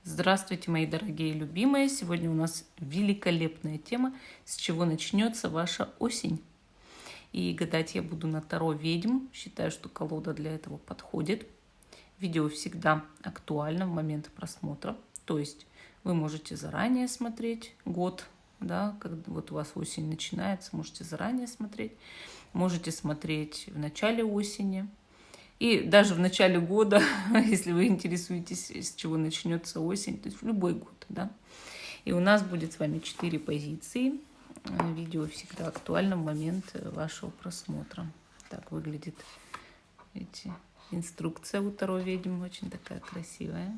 Здравствуйте, мои дорогие любимые! Сегодня у нас великолепная тема, с чего начнется ваша осень. И гадать я буду на Таро ведьм. Считаю, что колода для этого подходит. Видео всегда актуально в момент просмотра. То есть вы можете заранее смотреть год, да, когда вот у вас осень начинается, можете заранее смотреть. Можете смотреть в начале осени. И даже в начале года, если вы интересуетесь, с чего начнется осень, то есть в любой год, да. И у нас будет с вами 4 позиции. Видео всегда актуально в момент вашего просмотра. Так выглядит инструкция у Таро ведьм, очень такая красивая.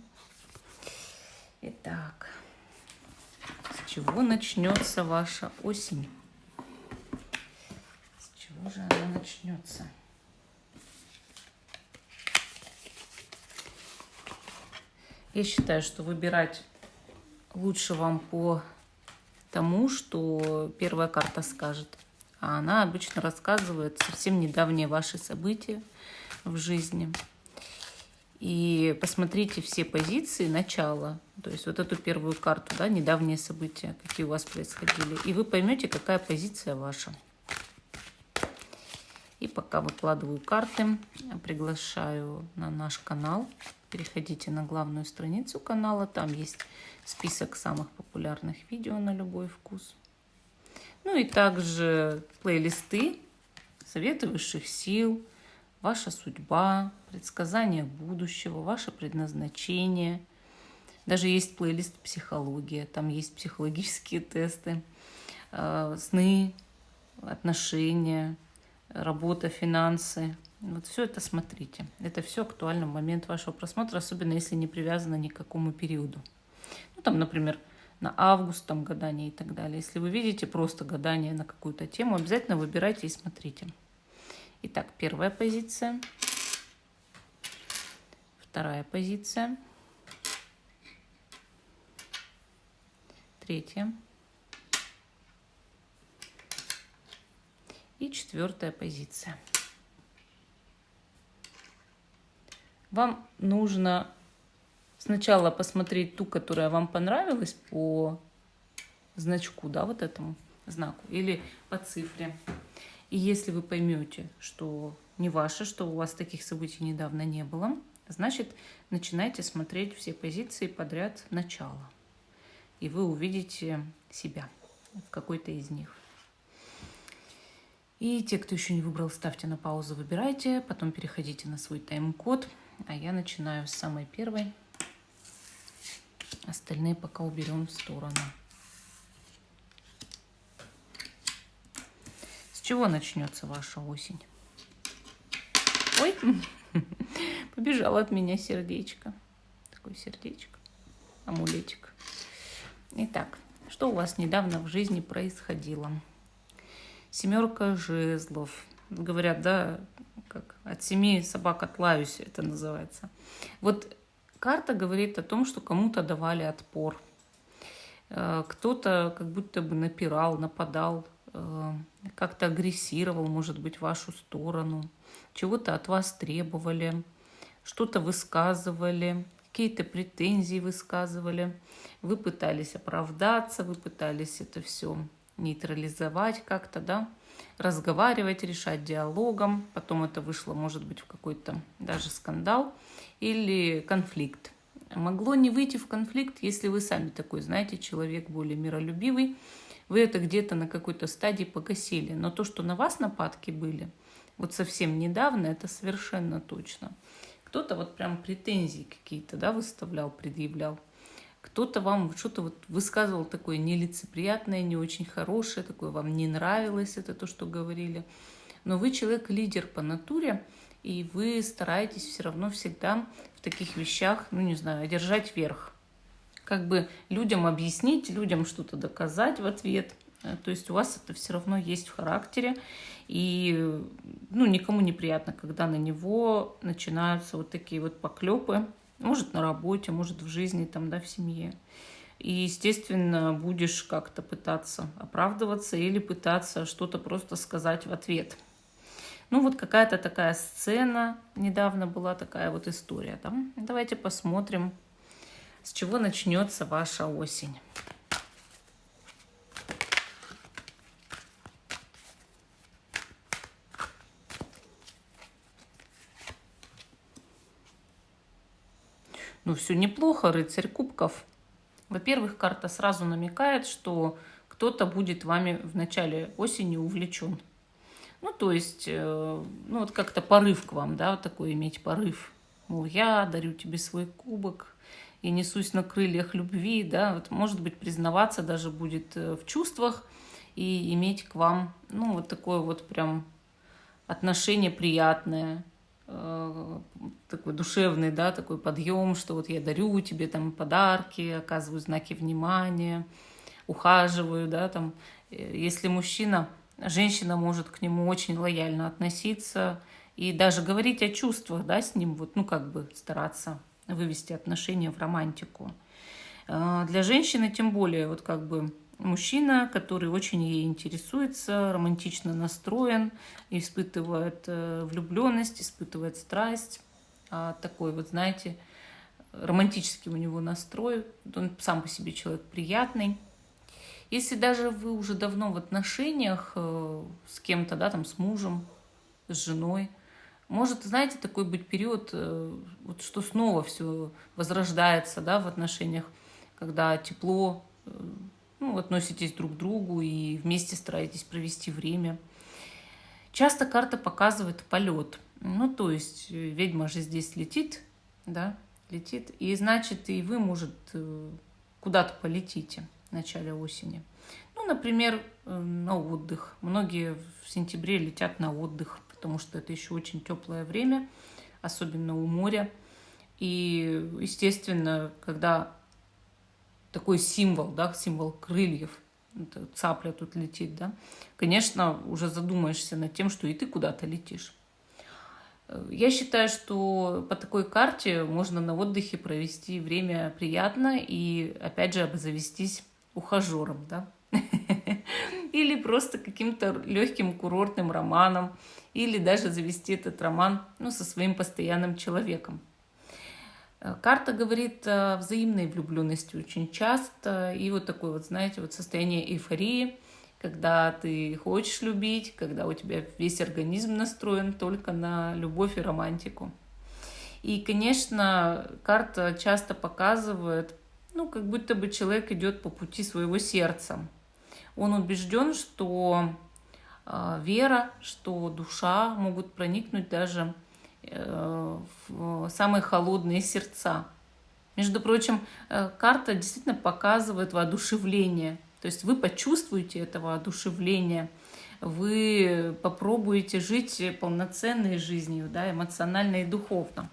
Итак, с чего начнется ваша осень? С чего же она начнется? Я считаю, что выбирать лучше вам по тому, что первая карта скажет. А она обычно рассказывает совсем недавние ваши события в жизни. И посмотрите все позиции начала. То есть вот эту первую карту, да, недавние события, какие у вас происходили. И вы поймете, какая позиция ваша. И пока выкладываю карты, приглашаю на наш канал. Переходите на главную страницу канала, там есть список самых популярных видео на любой вкус. Ну и также плейлисты, советы высших сил, ваша судьба, предсказания будущего, ваше предназначение. Даже есть плейлист психология, там есть психологические тесты, сны, отношения, работа, финансы. Вот все это смотрите. Это все актуально в момент вашего просмотра, особенно если не привязано ни к какому периоду. Ну, там, например, на август там гадание и так далее. Если вы видите просто гадание на какую-то тему, обязательно выбирайте и смотрите. Итак, первая позиция. Вторая позиция. Третья. И четвертая позиция. Вам нужно сначала посмотреть ту, которая вам понравилась по значку, да, вот этому знаку, или по цифре. И если вы поймете, что не ваше, что у вас таких событий недавно не было, значит, начинайте смотреть все позиции подряд начала. И вы увидите себя в какой-то из них. И те, кто еще не выбрал, ставьте на паузу, выбирайте, потом переходите на свой тайм-код. А я начинаю с самой первой. Остальные пока уберем в сторону. С чего начнется ваша осень? Ой, побежало от меня сердечко. Такое сердечко, амулетик. Итак, что у вас недавно в жизни происходило? Семерка жезлов. Говорят, да, как от 7 собак отлаюсь, это называется. Вот карта говорит о том, что кому-то давали отпор. Кто-то как будто бы напирал, нападал, как-то агрессировал, может быть, в вашу сторону. Чего-то от вас требовали, что-то высказывали, какие-то претензии высказывали. Вы пытались оправдаться, вы пытались это все нейтрализовать как-то, да, разговаривать, решать диалогом. Потом это вышло, может быть, в какой-то даже скандал или конфликт. Могло не выйти в конфликт, если вы сами такой, знаете, человек более миролюбивый. Вы это где-то на какой-то стадии погасили. Но то, что на вас нападки были, вот совсем недавно, это совершенно точно. Кто-то вот прям претензии какие-то, да, выставлял, предъявлял. Кто-то вам что-то вот высказывал такое нелицеприятное, не очень хорошее, такое вам не нравилось, это то, что говорили. Но вы человек-лидер по натуре, и вы стараетесь все равно всегда в таких вещах, ну не знаю, одержать верх. Как бы людям объяснить, людям что-то доказать в ответ. То есть у вас это все равно есть в характере. И ну, никому неприятно, когда на него начинаются вот такие вот поклепы. Может, на работе, может, в жизни, там, да, в семье. И, естественно, будешь как-то пытаться оправдываться или пытаться что-то просто сказать в ответ. Ну, вот какая-то такая сцена недавно была, такая вот история. Там. Давайте посмотрим, С чего начнется ваша осень? Ну, все неплохо, рыцарь кубков. Во-первых, карта сразу намекает, что кто-то будет вами в начале осени увлечен. Ну, то есть, ну, вот как-то порыв к вам, да, вот такой иметь порыв. Мол, я дарю тебе свой кубок и несусь на крыльях любви, да, вот, может быть, признаваться даже будет в чувствах и иметь к вам, ну, вот такое вот прям отношение приятное, такой душевный, да, такой подъем, что вот я дарю тебе там подарки, оказываю знаки внимания, ухаживаю, да, там, если мужчина, женщина может к нему очень лояльно относиться и даже говорить о чувствах, да, с ним, вот, ну, как бы стараться вывести отношения в романтику. Для женщины тем более, вот как бы мужчина, который очень ей интересуется, романтично настроен, испытывает влюбленность, испытывает страсть, такой вот, знаете, романтический у него настрой, он сам по себе человек приятный. Если даже вы уже давно в отношениях с кем-то, да, там, с мужем, с женой, может, знаете, такой быть период, вот что снова все возрождается, да, в отношениях, когда тепло, ну, относитесь друг к другу и вместе стараетесь провести время. Часто карта показывает полет. Ну, то есть ведьма же здесь летит, да, летит, и значит, и вы, может, куда-то полетите в начале осени. Ну, например, на отдых. Многие в сентябре летят на отдых, потому что это еще очень теплое время, особенно у моря. И, естественно, когда такой символ, да, символ крыльев, это цапля тут летит, да, конечно, уже задумаешься над тем, что и ты куда-то летишь. Я считаю, что по такой карте можно на отдыхе провести время приятно и, опять же, обзавестись ухажером, да, или просто каким-то легким курортным романом, или даже завести этот роман, ну, со своим постоянным человеком. Карта говорит о взаимной влюбленности очень часто, и вот такое вот, знаете, вот состояние эйфории, когда ты хочешь любить, когда у тебя весь организм настроен только на любовь и романтику. И, конечно, карта часто показывает, ну, как будто бы человек идет по пути своего сердца. Он убежден, что вера, что душа могут проникнуть даже в самые холодные сердца. Между прочим, карта действительно показывает воодушевление. То есть вы почувствуете это воодушевление, вы попробуете жить полноценной жизнью, да, эмоционально и духовно.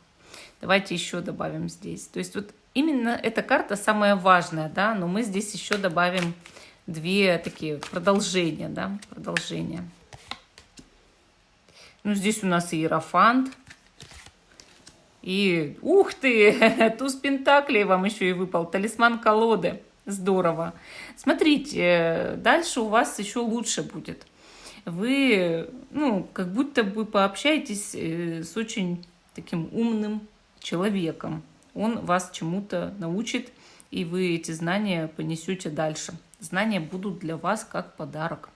Давайте еще добавим здесь. То есть вот именно эта карта самая важная, да, но мы здесь еще добавим две такие продолжения, да, продолжения. Ну, здесь у нас иерофант. И, ух ты, туз пентаклей вам еще и выпал, талисман колоды. Здорово. Смотрите, дальше у вас еще лучше будет. Вы, ну, как будто бы пообщаетесь с очень таким умным человеком. Он вас чему-то научит, и вы эти знания понесете дальше. Знания будут для вас как подарок.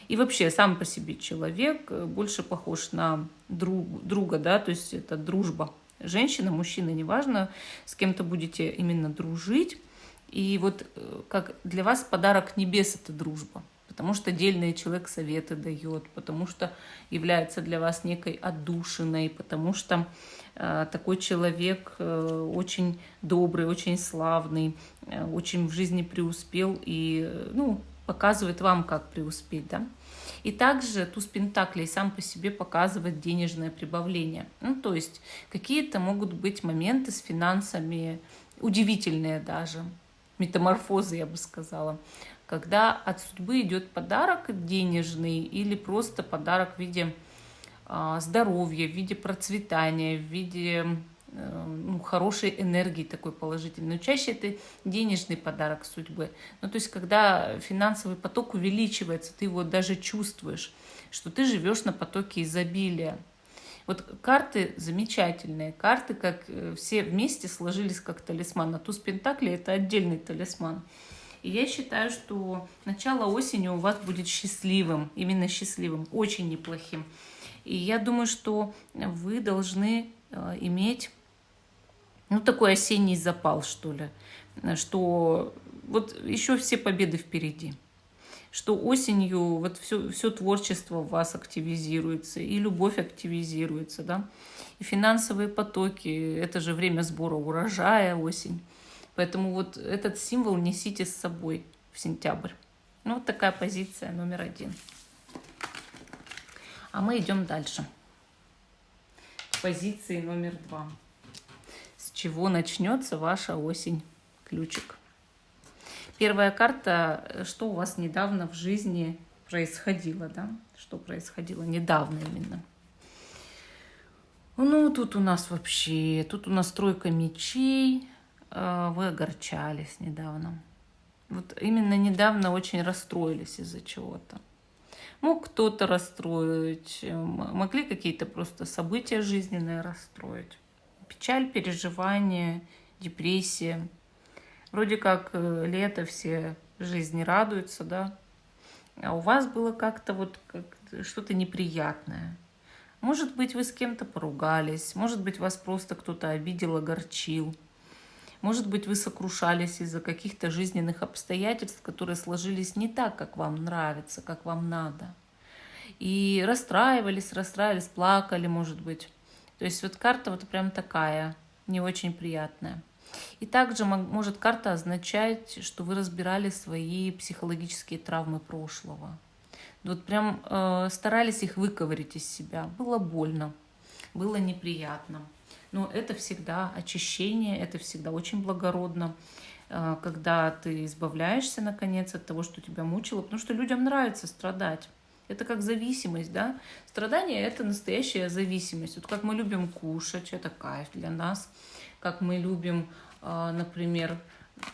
И вообще, сам по себе человек больше похож на друга, да, то есть это дружба. Женщина, мужчина, неважно, с кем-то будете именно дружить. И вот как для вас подарок небес – это дружба. Потому что дельный человек советы дает, потому что является для вас некой отдушиной, потому что такой человек очень добрый, очень славный, очень в жизни преуспел и, ну, показывает вам, как преуспеть, да. И также туз пентаклей сам по себе показывает денежное прибавление. Ну, то есть какие-то могут быть моменты с финансами, удивительные даже, метаморфозы, я бы сказала, когда от судьбы идет подарок денежный или просто подарок в виде здоровья, в виде процветания, в виде хорошей энергии такой положительной. Но чаще это денежный подарок судьбы. Ну, то есть, когда финансовый поток увеличивается, ты его даже чувствуешь, что ты живешь на потоке изобилия. Вот карты замечательные, карты как все вместе сложились как талисман. А туз Пентаклей — это отдельный талисман. И я считаю, что начало осени у вас будет счастливым, именно счастливым, очень неплохим. И я думаю, что вы должны иметь, ну, такой осенний запал, что ли, что вот еще все победы впереди, что осенью вот все творчество в вас активизируется, и любовь активизируется, да, и финансовые потоки, это же время сбора урожая, осень. Поэтому вот этот символ несите с собой в сентябрь. Ну, вот такая позиция номер 1. А мы идем дальше. К позиции номер 2. С чего начнется ваша осень? Ключик. Первая карта, что у вас недавно в жизни происходило, да? Что происходило недавно именно. Ну, тут у нас вообще, тут у нас тройка мечей. Вы огорчались недавно. Вот именно недавно очень расстроились из-за чего-то. Мог кто-то расстроить, могли какие-то просто события жизненные расстроить. Печаль, переживания, депрессия. Вроде как лето, все жизни радуются, да? А у вас было как-то вот что-то неприятное. Может быть, вы с кем-то поругались, может быть, вас просто кто-то обидел, огорчил. Может быть, вы сокрушались из-за каких-то жизненных обстоятельств, которые сложились не так, как вам нравится, как вам надо. И расстраивались, плакали, может быть. То есть вот карта вот прям такая, не очень приятная. И также может карта означать, что вы разбирали свои психологические травмы прошлого. Вот прям старались их выковырять из себя. Было больно, было неприятно. Но это всегда очищение, это всегда очень благородно, когда ты избавляешься, наконец, от того, что тебя мучило, потому что людям нравится страдать. Это как зависимость, да? Страдание — это настоящая зависимость. Вот как мы любим кушать, это кайф для нас. Как мы любим, например,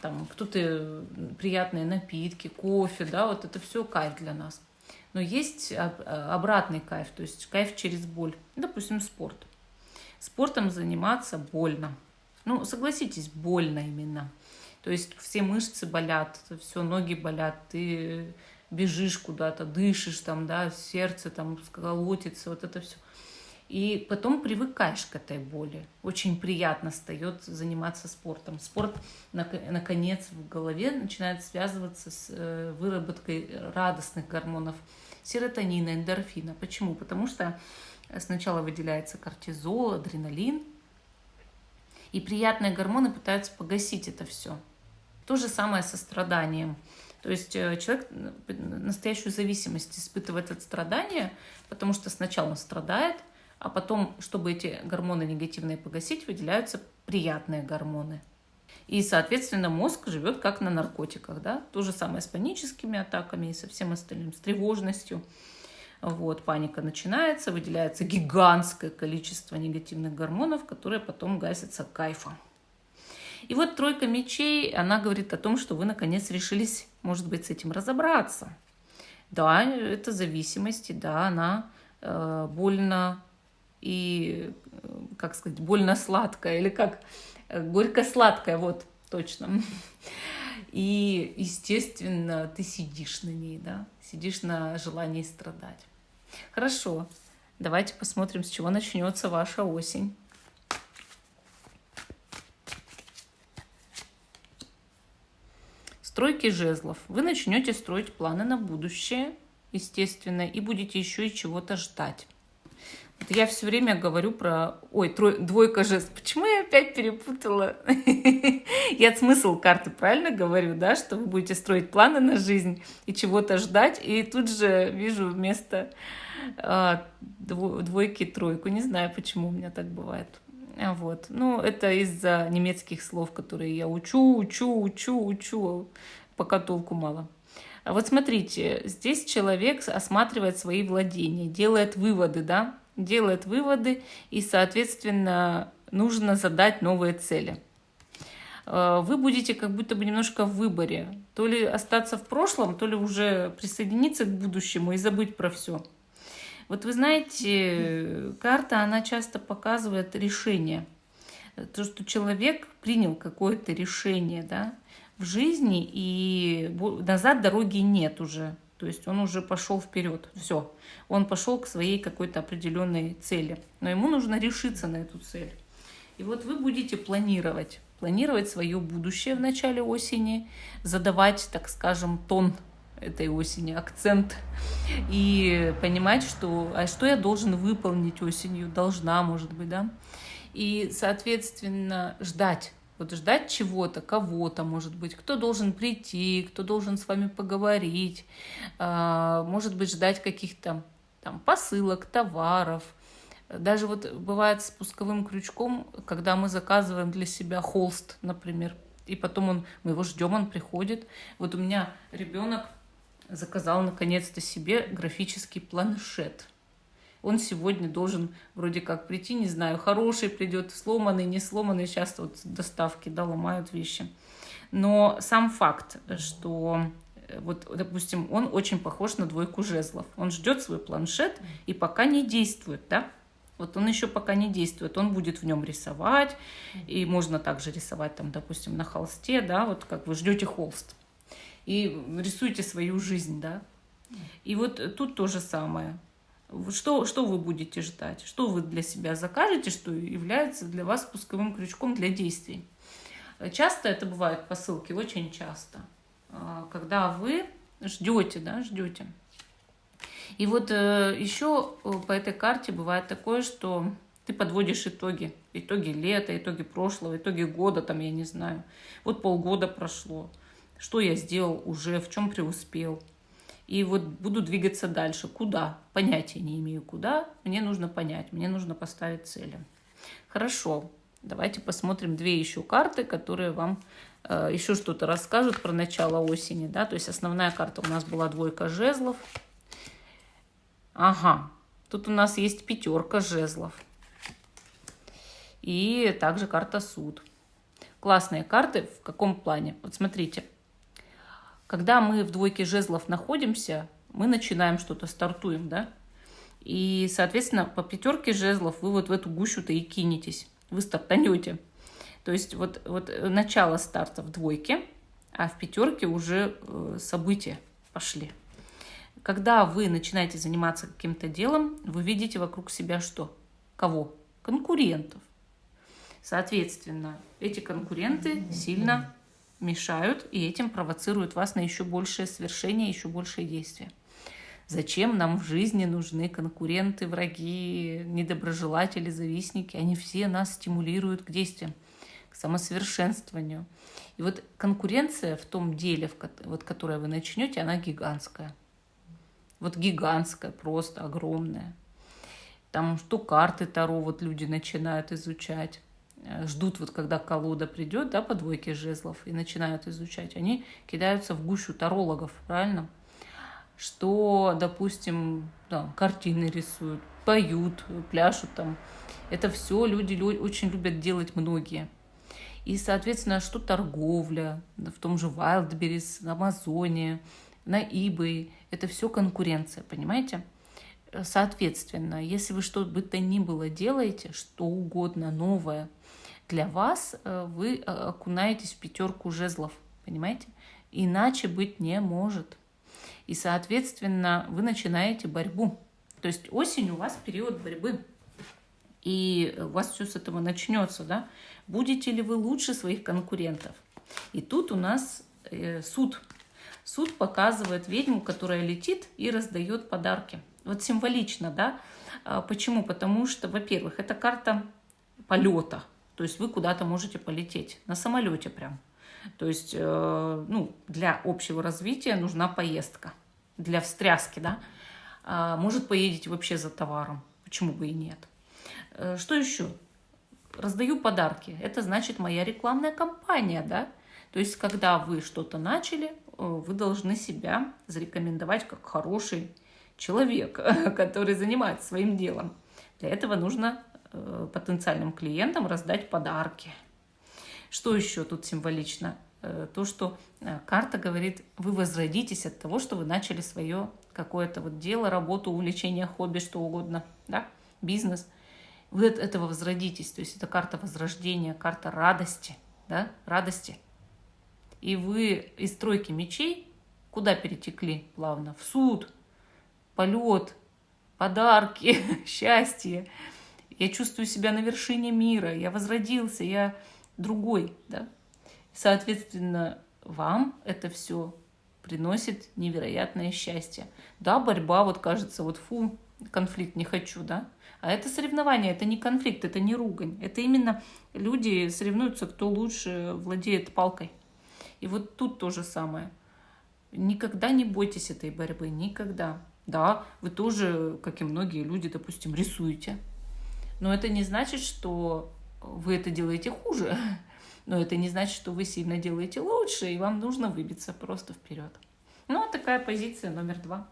там, кто-то приятные напитки, кофе, да, вот это все кайф для нас. Но есть обратный кайф, то есть кайф через боль. Допустим, спорт. Спортом заниматься больно. Ну, согласитесь, больно именно. То есть все мышцы болят, все ноги болят, ты бежишь куда-то, дышишь там, да, сердце там колотится, вот это все. И потом привыкаешь к этой боли. Очень приятно стает заниматься спортом. Спорт, наконец, в голове начинает связываться с выработкой радостных гормонов серотонина, эндорфина. Почему? Потому что сначала выделяется кортизол, адреналин, и приятные гормоны пытаются погасить это все. То же самое со страданием. То есть человек настоящую зависимость испытывает от страдания, потому что сначала он страдает, а потом, чтобы эти гормоны негативные погасить, выделяются приятные гормоны. И, соответственно, мозг живет как на наркотиках. Да? То же самое с паническими атаками и со всем остальным, с тревожностью. Вот, паника начинается, выделяется гигантское количество негативных гормонов, которые потом гасятся кайфом. И вот тройка мечей, она говорит о том, что вы наконец решились, может быть, с этим разобраться. Да, это зависимость, и да, она больно и, как сказать, больно-сладкая, или как, горько-сладкая, вот, точно. И, естественно, ты сидишь на ней, да, сидишь на желании страдать. Хорошо, давайте посмотрим, с чего начнется ваша осень. Стройки жезлов. Вы начнете строить планы на будущее, естественно, и будете еще и чего-то ждать. Вот я все время говорю про... Ой, двойка жезлов. Почему я опять перепутала? Я смысл карты правильно говорю, да? Что вы будете строить планы на жизнь и чего-то ждать. И тут же вижу вместо двойки тройку. Не знаю, почему у меня так бывает. Вот. Ну, это из-за немецких слов, которые я учу, пока толку мало. А вот смотрите, здесь человек осматривает свои владения, делает выводы, да? Делает выводы, и, соответственно, нужно задать новые цели. Вы будете как будто бы немножко в выборе. То ли остаться в прошлом, то ли уже присоединиться к будущему и забыть про все. Вот вы знаете, карта, она часто показывает решение. То, что человек принял какое-то решение, да, в жизни, и назад дороги нет уже. То есть он уже пошел вперед. Все. Он пошел к своей какой-то определенной цели. Но ему нужно решиться на эту цель. И вот вы будете планировать свое будущее в начале осени, задавать, так скажем, тон этой осени, акцент, и понимать, что я должен выполнить осенью, должна, может быть, да, и, соответственно, ждать. Вот ждать чего-то, кого-то, может быть, кто должен прийти, кто должен с вами поговорить, может быть, ждать каких-то там посылок, товаров. Даже вот бывает с пусковым крючком, когда мы заказываем для себя холст, например, и потом мы его ждем, он приходит. Вот у меня ребенок заказал наконец-то себе графический планшет. Он сегодня должен вроде как прийти, не знаю, хороший придет, сломанный, не сломанный. Сейчас вот доставки, да, ломают вещи. Но сам факт, что вот, допустим, он очень похож на двойку жезлов. Он ждет свой планшет и пока не действует, да? Вот он еще пока не действует, он будет в нем рисовать, и можно также рисовать там, допустим, на холсте, да, вот как вы ждете холст, и рисуете свою жизнь, да. И вот тут то же самое. Что вы будете ждать? Что вы для себя закажете, что является для вас спусковым крючком для действий? Часто это бывают посылки, очень часто, когда вы ждете, да, ждете. И вот еще по этой карте бывает такое, что ты подводишь итоги. Итоги лета, итоги прошлого, итоги года, там, я не знаю. Вот полгода прошло. Что я сделал уже, в чем преуспел. И вот буду двигаться дальше. Куда? Понятия не имею, куда. Мне нужно понять, мне нужно поставить цели. Хорошо, давайте посмотрим две еще карты, которые вам еще что-то расскажут про начало осени. Да? То есть основная карта у нас была двойка жезлов. Ага, тут у нас есть пятерка жезлов. И также карта суд. Классные карты. В каком плане? Вот смотрите. Когда мы в двойке жезлов находимся, мы начинаем что-то, стартуем, да? И, соответственно, по пятерке жезлов вы вот в эту гущу-то и кинетесь. Вы стартанете. То есть вот начало старта в двойке, а в пятерке уже события пошли. Когда вы начинаете заниматься каким-то делом, вы видите вокруг себя что? Кого? Конкурентов. Соответственно, эти конкуренты сильно мешают и этим провоцируют вас на еще большее свершение, еще большее действие. Зачем нам в жизни нужны конкуренты, враги, недоброжелатели, завистники? Они все нас стимулируют к действиям, к самосовершенствованию. И вот конкуренция в том деле, вот, которое вы начнете, она гигантская. Вот гигантская, просто огромная. Там что карты Таро вот люди начинают изучать. Ждут, вот когда колода придет, да, по двойке жезлов, и начинают изучать. Они кидаются в гущу тарологов, правильно? Что, допустим, да, картины рисуют, поют, пляшут там. Это все люди очень любят делать многие. И, соответственно, что торговля, в том же Wildberries, на Амазоне, на eBay, это все конкуренция, понимаете? Соответственно, если вы что бы то ни было делаете, что угодно новое для вас, вы окунаетесь в пятерку жезлов, понимаете? Иначе быть не может. И, соответственно, вы начинаете борьбу. То есть осень у вас период борьбы. И у вас все с этого начнется, да? Будете ли вы лучше своих конкурентов? И тут у нас суд. Суд показывает ведьму, которая летит и раздает подарки. Вот символично, да? Почему? Потому что, во-первых, это карта полета. То есть вы куда-то можете полететь, на самолете прям. То есть для общего развития нужна поездка, для встряски, да? Может, поедете вообще за товаром, почему бы и нет. Что еще? Раздаю подарки. Это значит моя рекламная кампания, да? То есть, когда вы что-то начали, вы должны себя зарекомендовать как хороший человек, который занимается своим делом. Для этого нужно потенциальным клиентам раздать подарки. Что еще тут символично? То, что карта говорит, вы возродитесь от того, что вы начали свое какое-то вот дело, работу, увлечение, хобби, что угодно, да, бизнес, вы от этого возродитесь. То есть это карта возрождения, карта радости, да, радости. И вы из тройки мечей куда перетекли плавно? В суд, полет, подарки, счастье. Я чувствую себя на вершине мира, я возродился, я другой, да. Соответственно, вам это все приносит невероятное счастье. Да, борьба, вот кажется, вот фу, конфликт не хочу, да. А это соревнование, это не конфликт, это не ругань. Это именно люди соревнуются, кто лучше владеет палкой. И вот тут то же самое. Никогда не бойтесь этой борьбы, никогда. Да, вы тоже, как и многие люди, допустим, рисуете. Но это не значит, что вы это делаете хуже. Но это не значит, что вы сильно делаете лучше, и вам нужно выбиться просто вперед. Ну, вот такая позиция номер 2.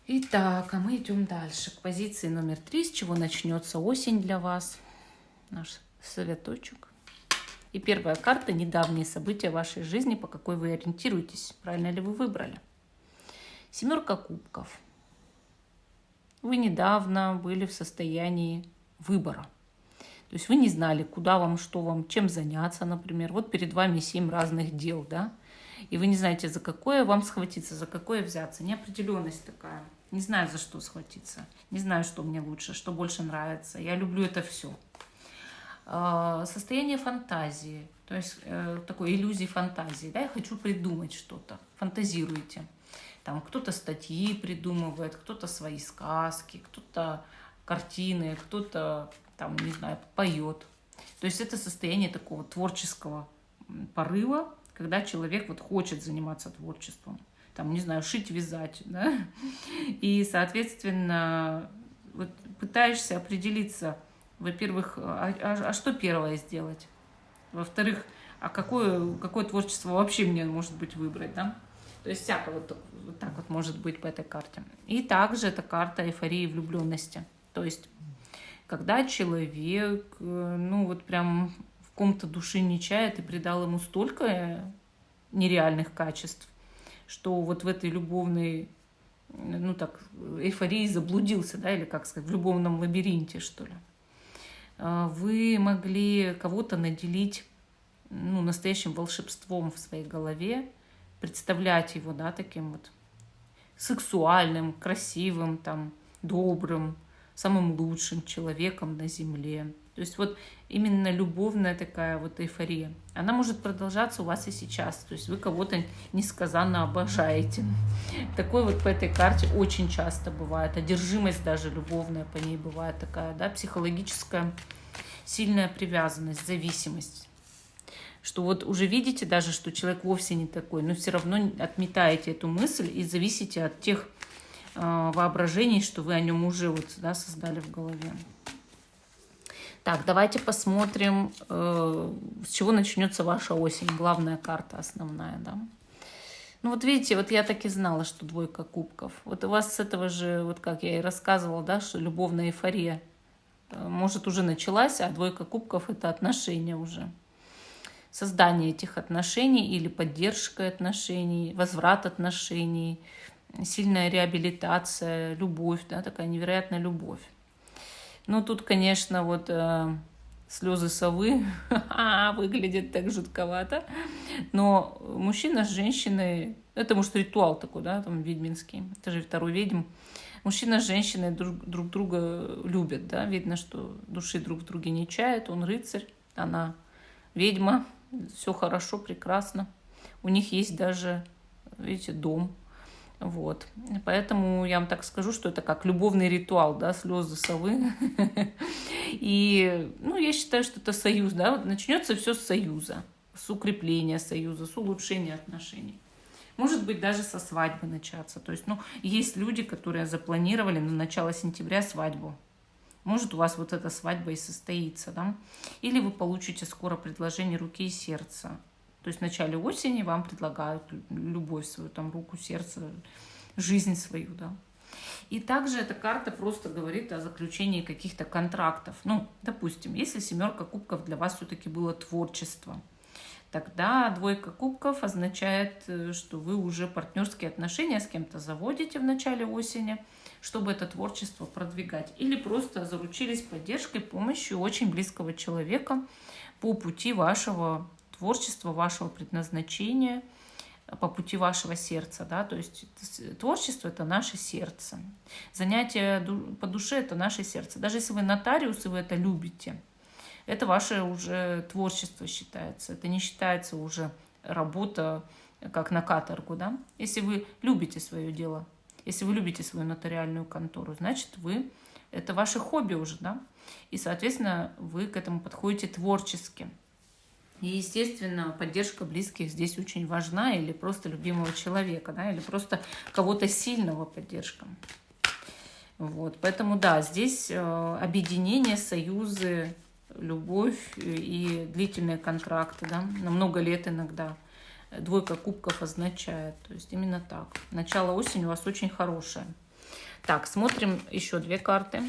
Итак, а мы идем дальше к позиции номер 3, с чего начнется осень для вас. Наш советочек. И первая карта – недавние события в вашей жизни, по какой вы ориентируетесь, правильно ли вы выбрали. 7 кубков. Вы недавно были в состоянии выбора. То есть вы не знали, куда вам, что вам, чем заняться, например. Вот перед вами 7 разных дел, да? И вы не знаете, за какое вам схватиться, за какое взяться. Неопределенность такая. Не знаю, за что схватиться. Не знаю, что мне лучше, что больше нравится. Я люблю это все. Состояние фантазии, то есть такой иллюзии фантазии. Да? Я хочу придумать что-то. Фантазируйте. Там кто-то статьи придумывает, кто-то свои сказки, кто-то картины, кто-то, там, не знаю, поет. То есть это состояние такого творческого порыва, когда человек вот хочет заниматься творчеством. Там, не знаю, шить, вязать, да? И, соответственно, вот пытаешься определиться, во-первых, а что первое сделать? Во-вторых, а какое творчество вообще мне, может быть, выбрать, да? То есть всякое вот так вот может быть по этой карте. И также это карта эйфории и влюбленности. То есть когда человек, ну вот прям в ком-то души не чает и придал ему столько нереальных качеств, что вот в этой любовной, ну так, эйфории заблудился, да, или как сказать, в любовном лабиринте, что ли. Вы могли кого-то наделить, ну, настоящим волшебством в своей голове, представлять его, да, таким вот сексуальным, красивым, там, добрым, самым лучшим человеком на земле. То есть вот именно любовная такая вот эйфория. Она может продолжаться у вас и сейчас. То есть вы кого-то несказанно обожаете. Такой вот по этой карте очень часто бывает. Одержимость даже любовная по ней бывает такая, да, психологическая сильная привязанность, зависимость. Что вот уже видите даже, что человек вовсе не такой, но все равно отметаете эту мысль и зависите от тех воображений, что вы о нем уже вот, да, создали в голове. Так, давайте посмотрим, с чего начнется ваша осень. Главная карта основная, да. Ну вот видите, вот я так и знала, что 2 кубков. Вот у вас с этого же, вот как я и рассказывала, да, что любовная эйфория может уже началась, а 2 кубков – это отношения уже. Создание этих отношений или поддержка отношений, возврат отношений, сильная реабилитация, любовь, да, такая невероятная любовь. Ну, тут, конечно, вот слезы совы выглядят так жутковато, но мужчина с женщиной, это может ритуал такой, да, там ведьминский, это же 2 ведьм. Мужчина с женщиной друг друга любят, да, видно, что души друг в друге не чают, он рыцарь, она ведьма, все хорошо, прекрасно. У них есть даже, видите, дом. Вот. Поэтому я вам так скажу, что это как любовный ритуал, да, слезы совы. И, ну, я считаю, что это союз, да, вот начнется все с союза, с укрепления союза, с улучшения отношений. Может быть, даже со свадьбы начаться. То есть, ну, есть люди, которые запланировали на начало сентября свадьбу. Может, у вас вот эта свадьба и состоится, да? Или вы получите скоро предложение руки и сердца. То есть в начале осени вам предлагают любовь свою, там, руку, сердце, жизнь свою, да. И также эта карта просто говорит о заключении каких-то контрактов. Ну, допустим, если 7 кубков для вас все-таки было творчество, Тогда двойка кубков означает, что вы уже партнерские отношения с кем-то заводите в начале осени, чтобы это творчество продвигать. Или просто заручились поддержкой, помощью очень близкого человека по пути вашего творчества, вашего предназначения, по пути вашего сердца. Да? То есть творчество – это наше сердце. Занятие по душе – это наше сердце. Даже если вы нотариус, и вы это любите, это ваше уже творчество считается. Это не считается уже работа как на каторгу. Да? Если вы любите свое дело, если вы любите свою нотариальную контору, значит, это ваше хобби уже. Да? И, соответственно, вы к этому подходите творчески. И, естественно, поддержка близких здесь очень важна, или просто любимого человека, да? Или просто кого-то сильного поддержка. Вот. Поэтому, да, здесь объединение, союзы, любовь и длительные контракты, да, на много лет иногда. Двойка кубков означает. То есть именно так. Начало осени у вас очень хорошее. Так, смотрим еще две карты,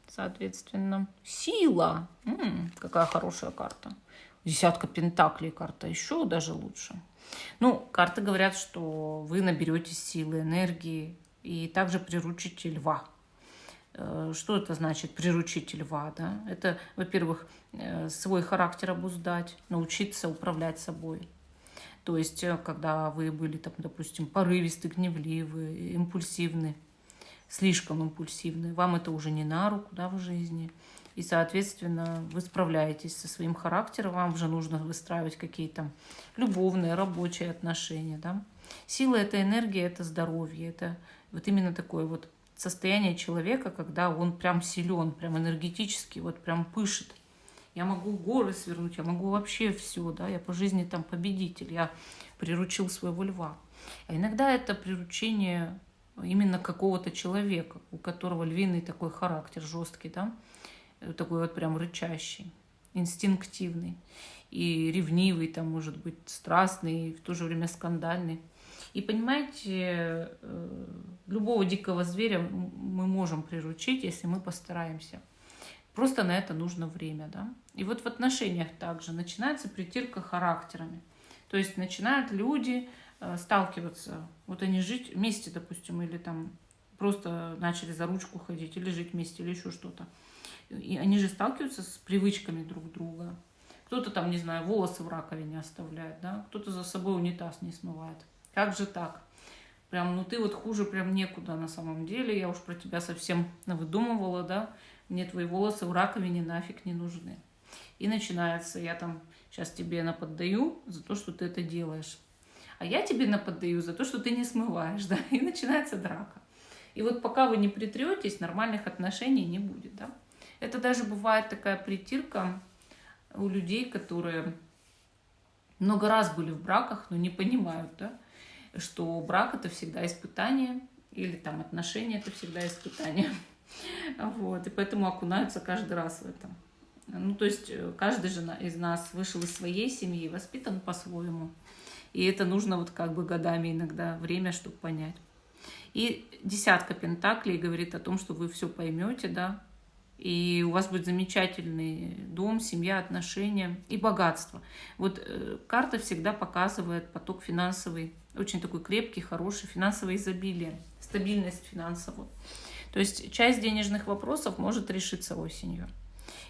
соответственно. Сила. Какая хорошая карта. Десятка пентаклей карта. Еще даже лучше. Ну, карты говорят, что вы наберетесь силы, энергии и также приручите льва. Что это значит приручить льва? Да? Это, во-первых, свой характер обуздать, научиться управлять собой. То есть, когда вы были, там, допустим, порывисты, гневливы, импульсивны, слишком импульсивны, вам это уже не на руку, да, в жизни. И, соответственно, вы справляетесь со своим характером, вам уже нужно выстраивать какие-то любовные, рабочие отношения. Да? Сила – это энергия, это здоровье, это вот именно такое вот состояние человека, когда он прям силен, прям энергетически, вот прям пышет. Я могу горы свернуть, я могу вообще все, да, я по жизни там победитель, я приручил своего льва. А иногда это приручение именно какого-то человека, у которого львиный такой характер жесткий, да, такой вот прям рычащий, инстинктивный и ревнивый, там, может быть, страстный, и в то же время скандальный. И понимаете, любого дикого зверя мы можем приручить, если мы постараемся. Просто на это нужно время, да. И вот в отношениях также начинается притирка характерами. То есть начинают люди сталкиваться, вот они жить вместе, допустим, или там просто начали за ручку ходить, или жить вместе, или еще что-то. И они же сталкиваются с привычками друг друга. Кто-то там, не знаю, волосы в раковине оставляет, да, кто-то за собой унитаз не смывает. Как же так? Прям, ну ты вот хуже прям некуда на самом деле, я уж про тебя совсем навыдумывала, да, мне твои волосы в раковине нафиг не нужны. И начинается, я там сейчас тебе наподдаю за то, что ты это делаешь. А я тебе наподдаю за то, что ты не смываешь, да, и начинается драка. И вот пока вы не притретесь, нормальных отношений не будет, да. Это даже бывает такая притирка у людей, которые много раз были в браках, но не понимают, да, что брак – это всегда испытание, или там отношения – это всегда испытание. Вот, и поэтому окунаются каждый раз в это. Ну, то есть каждый же из нас вышел из своей семьи, воспитан по-своему. И это нужно вот как бы годами иногда время, чтобы понять. И десятка пентаклей говорит о том, что вы все поймете, да, и у вас будет замечательный дом, семья, отношения и богатство. Вот карта всегда показывает поток финансовый, очень такой крепкий, хороший, финансовое изобилие, стабильность финансовую. То есть часть денежных вопросов может решиться осенью.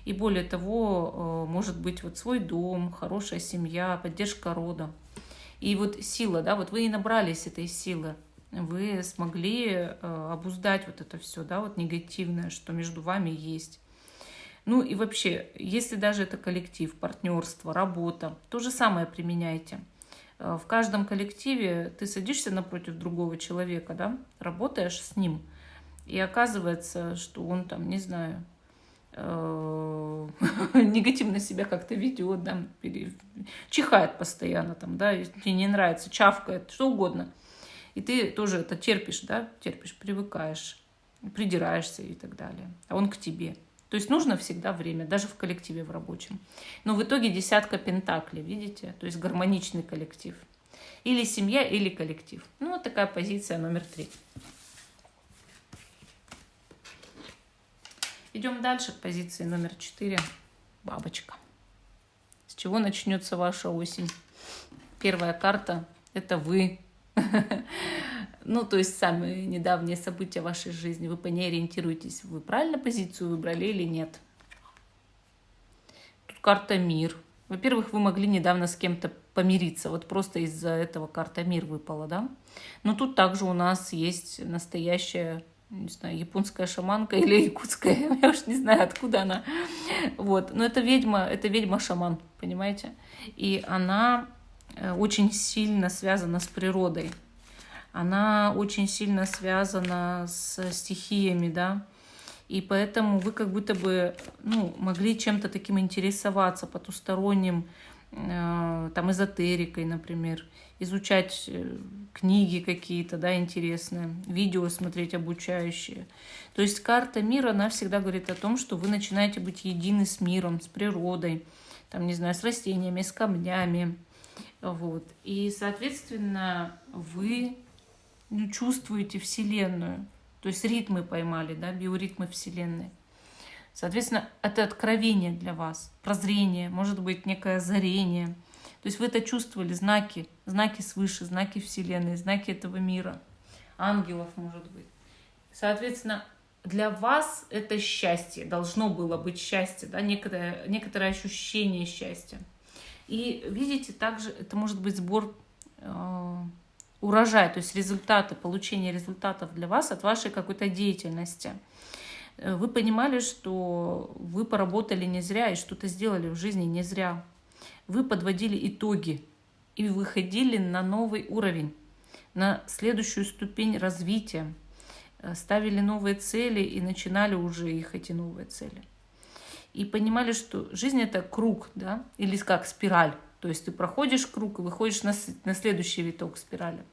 И более того, может быть вот свой дом, хорошая семья, поддержка рода. И вот сила, да, вот вы и набрались этой силы. Вы смогли обуздать вот это все, да, вот негативное, что между вами есть. Ну и вообще, если даже это коллектив, партнерство, работа, то же самое применяйте. В каждом коллективе ты садишься напротив другого человека, да, работаешь с ним, и оказывается, что он там, не знаю, негативно себя как-то ведет, да, чихает постоянно, там, да, тебе не нравится, чавкает, что угодно. И ты тоже это терпишь, да, терпишь, привыкаешь, придираешься и так далее. А он к тебе. То есть нужно всегда время, даже в коллективе, в рабочем. Но в итоге десятка пентаклей, видите? То есть гармоничный коллектив. Или семья, или коллектив. Ну, вот такая позиция номер 3. Идем дальше к позиции номер 4. Бабочка. С чего начнется ваша осень? Первая карта – это вы. Ну, то есть самые недавние события вашей жизни. Вы по ней ориентируетесь. Вы правильно позицию выбрали или нет? Тут карта «Мир». Во-первых, вы могли недавно с кем-то помириться. Вот просто из-за этого карта «Мир» выпала, да? Но тут также у нас есть настоящая, не знаю, японская шаманка или якутская. Я уж не знаю, откуда она. Вот. Но это ведьма-шаман, понимаете? И она очень сильно связана с природой. Она очень сильно связана с стихиями, да. И поэтому вы как будто бы, ну, могли чем-то таким интересоваться, потусторонним, там, эзотерикой, например, изучать книги какие-то, да, интересные, видео смотреть обучающие. То есть карта мира, она всегда говорит о том, что вы начинаете быть едины с миром, с природой, там, не знаю, с растениями, с камнями, вот. И, соответственно, вы чувствуете Вселенную. То есть ритмы поймали, да, биоритмы Вселенной. Соответственно, это откровение для вас, прозрение, может быть, некое озарение. То есть вы это чувствовали, знаки свыше, знаки Вселенной, знаки этого мира, ангелов, может быть. Соответственно, для вас это счастье, должно было быть счастье, да, некоторое ощущение счастья. И видите, также это может быть сбор урожай, то есть результаты, получение результатов для вас от вашей какой-то деятельности. Вы понимали, что вы поработали не зря и что-то сделали в жизни не зря. Вы подводили итоги и выходили на новый уровень, на следующую ступень развития, ставили новые цели и начинали уже их, эти новые цели. И понимали, что жизнь — это круг, да, или как спираль. То есть ты проходишь круг и выходишь на следующий виток спирали.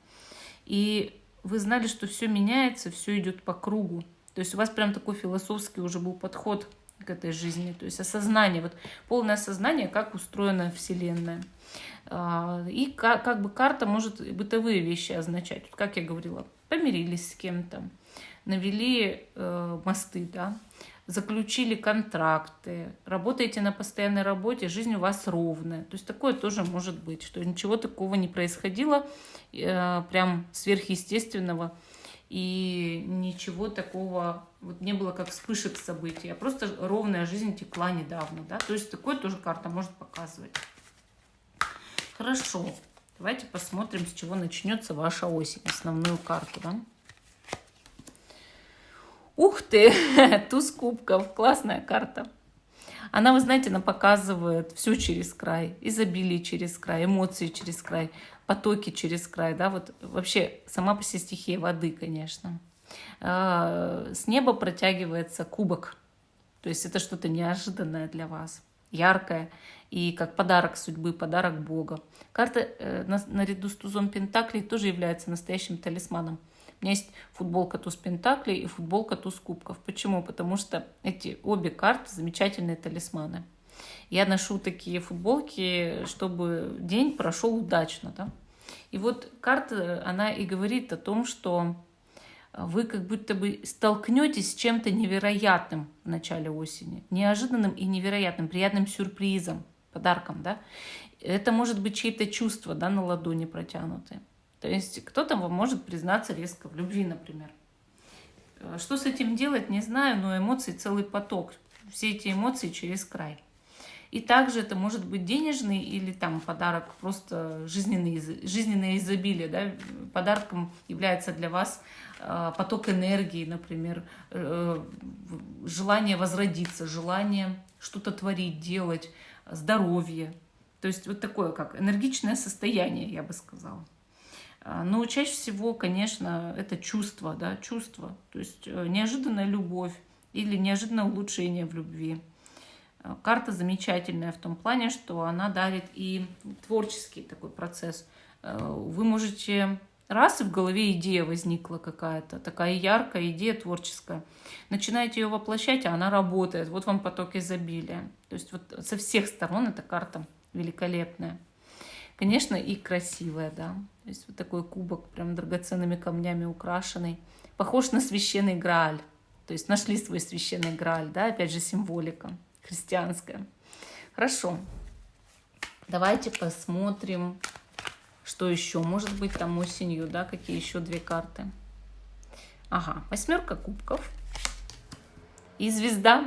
И вы знали, что все меняется, все идет по кругу. То есть у вас прям такой философский уже был подход к этой жизни. То есть осознание, вот полное осознание, как устроена Вселенная. И как бы карта может бытовые вещи означать. Как я говорила, помирились с кем-то, навели мосты, да, заключили контракты, работаете на постоянной работе, жизнь у вас ровная. То есть такое тоже может быть, что ничего такого не происходило, прям сверхъестественного, и ничего такого вот не было, как вспышек событий, а просто ровная жизнь текла недавно. Да? То есть такое тоже карта может показывать. Хорошо, давайте посмотрим, с чего начнется ваша осень, основную карту. Да? Ух ты, туз кубков, классная карта. Она, вы знаете, она показывает все через край, изобилие через край, эмоции через край, потоки через край, да, вот вообще сама по себе стихия воды, конечно. С неба протягивается кубок, то есть это что-то неожиданное для вас, яркое и как подарок судьбы, подарок Бога. Карта наряду с тузом Пентаклей тоже является настоящим талисманом. У меня есть футболка туз Пентаклей и футболка туз кубков. Почему? Потому что эти обе карты замечательные талисманы. Я ношу такие футболки, чтобы день прошел удачно. Да? И вот карта, она и говорит о том, что вы как будто бы столкнетесь с чем-то невероятным в начале осени. Неожиданным и невероятным, приятным сюрпризом, подарком. Да? Это может быть чьи-то чувства, да, на ладони протянутые. То есть кто-то вам может признаться резко в любви, например. Что с этим делать, не знаю, но эмоций целый поток. Все эти эмоции через край. И также это может быть денежный или там подарок, просто жизненное изобилие. Да? Подарком является для вас поток энергии, например, желание возродиться, желание что-то творить, делать, здоровье. То есть вот такое как энергичное состояние, я бы сказала. Но чаще всего, конечно, это чувство, да, чувство. То есть неожиданная любовь или неожиданное улучшение в любви. Карта замечательная в том плане, что она дарит и творческий такой процесс. Вы можете раз, и в голове идея возникла какая-то, такая яркая идея творческая. Начинаете ее воплощать, а она работает. Вот вам поток изобилия. То есть вот со всех сторон эта карта великолепная. Конечно, и красивая, да. То есть вот такой кубок, прям драгоценными камнями украшенный. Похож на священный Грааль. То есть нашли свой священный Грааль, да, опять же символика христианская. Хорошо. Давайте посмотрим, что еще может быть там осенью, да, какие еще две карты. Ага, 8 кубков и звезда.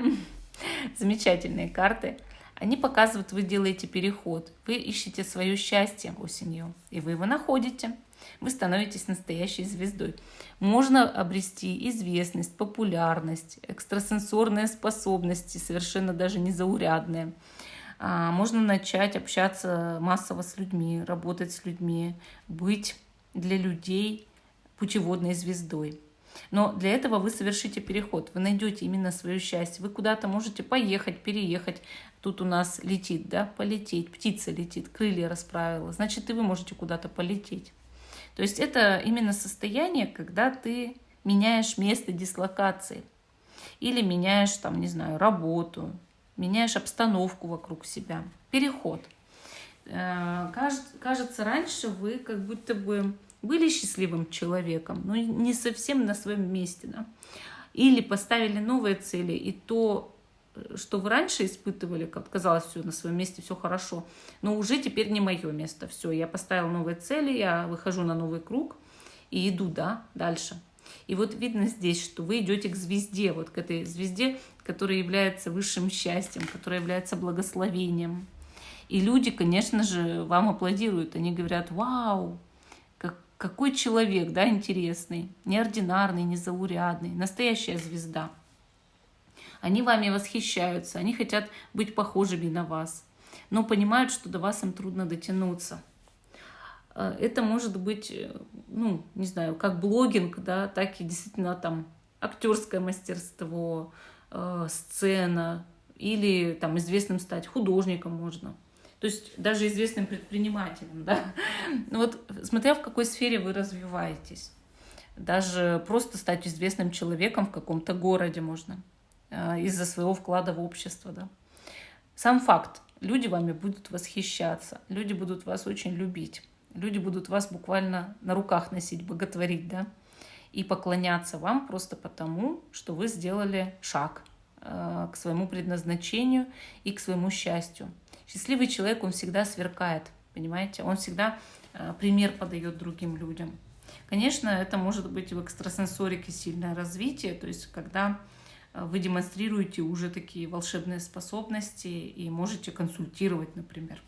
Замечательные карты. Они показывают, вы делаете переход, вы ищете свое счастье осенью, и вы его находите. Вы становитесь настоящей звездой. Можно обрести известность, популярность, экстрасенсорные способности, совершенно даже незаурядные. Можно начать общаться массово с людьми, работать с людьми, быть для людей путеводной звездой. Но для этого вы совершите переход, вы найдете именно свое счастье. Вы куда-то можете поехать, переехать. Тут у нас летит, да, полететь, птица летит, крылья расправила. Значит, и вы можете куда-то полететь. То есть это именно состояние, когда ты меняешь место дислокации. Или меняешь, там, не знаю, работу, меняешь обстановку вокруг себя. Переход. Кажется, раньше вы как будто бы были счастливым человеком, но не совсем на своем месте. Да? Или поставили новые цели, и то, что вы раньше испытывали, как казалось, все на своем месте, все хорошо, но уже теперь не мое место. Все, я поставила новые цели, я выхожу на новый круг и иду, да, дальше. И вот видно здесь, что вы идете к звезде, вот к этой звезде, которая является высшим счастьем, которая является благословением. И люди, конечно же, вам аплодируют, они говорят: вау, какой человек, да, интересный, неординарный, незаурядный, настоящая звезда. Они вами восхищаются, они хотят быть похожими на вас, но понимают, что до вас им трудно дотянуться. Это может быть, ну, не знаю, как блогинг, да, так и действительно там актерское мастерство, сцена, или там известным стать художником можно. То есть даже известным предпринимателем, да. Вот смотря в какой сфере вы развиваетесь. Даже просто стать известным человеком в каком-то городе можно из-за своего вклада в общество, да. Сам факт. Люди вами будут восхищаться, люди будут вас очень любить, люди будут вас буквально на руках носить, боготворить, да, и поклоняться вам просто потому, что вы сделали шаг к своему предназначению и к своему счастью. Счастливый человек, он всегда сверкает, понимаете? Он всегда пример подает другим людям. Конечно, это может быть в экстрасенсорике сильное развитие, то есть когда вы демонстрируете уже такие волшебные способности и можете консультировать, например.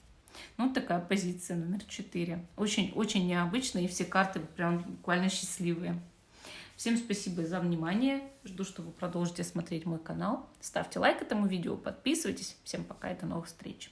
Ну, такая позиция номер 4. Очень необычная, и все карты прям буквально счастливые. Всем спасибо за внимание. Жду, что вы продолжите смотреть мой канал. Ставьте лайк этому видео, подписывайтесь. Всем пока и до новых встреч.